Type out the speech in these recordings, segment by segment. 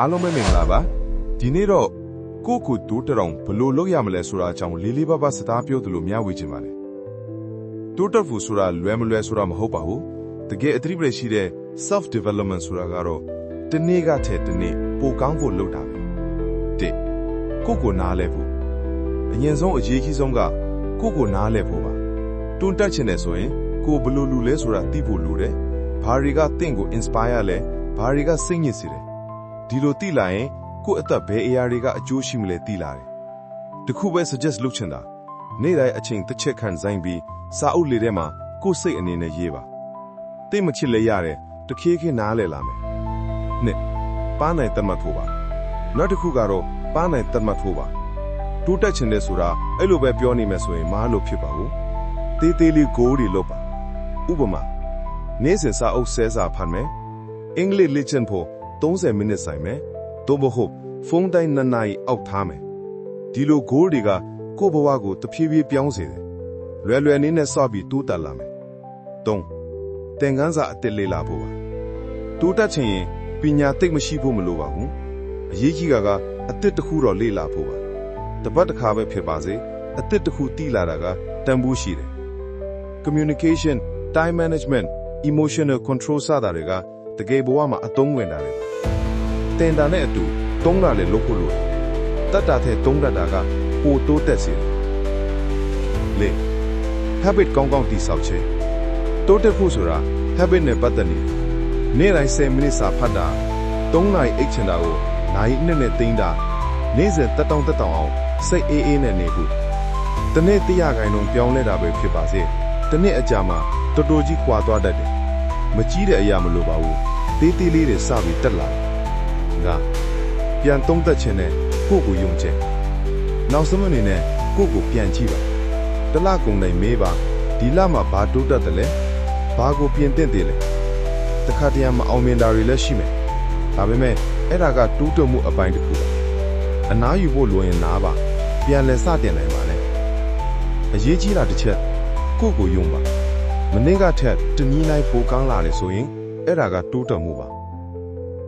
အားလုံးပဲမင်္ဂလာပါဒီနေ့တော့ကိုကိုတိုးတရောင်ဘလို့လုပ်ရမလဲဆိုတာအကြောင်းလေးလေးပါးပါးစကားပြောသလိုမျှဝေချင်ပါတယ်တိုးတက်ဖို့ဆိုတာလွယ်မလွယ်ဆိုတာမဟုတ်ပါဘူးတကယ်အသတိပရှိတဲ့ self development ဆိုတာကတော့တနေ့ကတည်းကတနေ့ပိုကောင်းဖို့လုပ်တာပဲတဲ့ကိုကိုနားလဲဖို့အရင်ဆုံးအရေးကြီးဆုံးကကိုကိုနားလဲဖို့ပါတွန်းတက်ချင်တယ်ဆိုရင်ကိုဘလို့လူလဲဆိုတာသိဖို့လိုတယ်ဘာတွေကတင့်ကို inspire လဲဘာတွေကစိတ်ညစ်စေတယ်ဒီလိုသိလာရင်ကိုယ့်အသက်ဘယ်အရာတွေကအကျိုးရှိမလဲသိလာတယ်တခုပဲ suggest လုပ်ချင်တာနေ့တိုင်းအချိန်တစ်ချက်ခန့်ဆိုင်ပြီးစာအုပ်လေးထဲမှာကိုယ့်စိတ်အနေနဲ့ရေးပါသိမချစ်လဲရတယ်တခေးခေးနားလဲလာမယ်နှစ်ပါနိုင်တတ်မှတ်ဖို့ပါနောက်တစ်ခုကတော့ပါနိုင်တတ်မှတ်ဖို့ပါတိုးတက်ချင်တယ်ဆိုတာအဲ့လိုပဲပြောနေမယ်ဆိုရင်မားလို့ဖြစ်ပါဘူးတေးသေးလေး goal တွေလုပ်ပါဥပမာနေ့စဉ်စာအုပ်ဆဲစာဖတ်မယ်အင်္ဂလိပ်လေ့ကျင့်ဖို့30မိနစ်ဆိုင်မယ်သို့မဟုတ်ဖုန်းတိုင်း2နာရီအောက်ထားမယ်ဒီလို goal တွေကကိုယ့်ဘဝကိုတဖြည်းဖြည်းပြောင်းစေတယ်လွယ်လွယ်နည်းနဲ့စပြီးတိုးတက်လာမယ်3သင်ခန်းစာအသစ်လေ့လာဖို့ပါတိုးတက်ချင်ရင်ပညာသိပ်မရှိဖို့မလိုပါဘူးအရေးကြီးတာကအသစ်တစ်ခုတော့လေ့လာဖို့ပါတပတ်တစ်ခါပဲဖြစ်ပါစေအသစ်တစ်ခုသိလာတာကတန်ဖိုးရှိတယ် communication time management emotional control စတာတွေကတကယ်ဘဝမှာအသုံးဝင်တာတွေပါတင်တာနဲ့အတူသုံးတာလည်းလုပ်ဖို့လိုတယ်တတ်တာတဲ့သုံးတတ်တာကပိုတိုးတက်စေတယ်လေ habit ကောင်းကောင်းတည်ဆောက်ခြင်းတိုးတက်ဖို့ဆိုတာ habit နဲ့ပတ်သက်နေနေ့တိုင်း10မိနစ်စာဖတ်တာ3နာရီအိတ်ချင်တာကိုနိုင်နှစ်နဲ့သိမ်းတာနေ့စဉ်တက်တောင့်အောင်စိတ်အေးနဲ့နေဖို့တနေ့100ခိုင်နှုန်းပြောင်းလဲတာပဲဖြစ်ပါစေတနေ့အကြာမှာတော်တော်ကြီးကွာသွားတတ်တယ်မကြီးတဲ့အရာမလိုပါဘူးသေးသေးလေးတွေစပြီးတက်လာတယ်ငါပြန်သုံးသက်ခြင်းနဲ့ကိုယ့်ကိုယုံခြင်းနောက်ဆုံးအနေနဲ့ကိုယ့်ကိုပြန်ကြည့်ပါတလကုန်တိုင်းမေးပါဒီလမှာဘာတိုးတက်တယ်လဲဘာကိုပြင်သင့်တယ်လဲတခါတရံမအောင်မြင်တာတွေလည်းရှိမယ်ဒါပေမဲ့အဲ့ဒါကတိုးတက်မှုအပိုင်းတစ်ခုပါအနားယူဖို့လိုရင်နားပါပြန်လဲစတင်နိုင်ပါလေအရေးကြီးတာတစ်ချက်ကိုယ့်ကိုယုံပါမနေ့ကထက်တနည်းနိုင်ပိုကောင်းလာတယ်ဆိုရင်အဲ့ဒါကတိုးတက်မှုပါ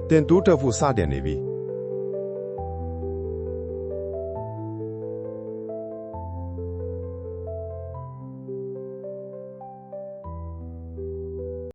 တင်တိုးတက်ဖို့စတင်နေပြီ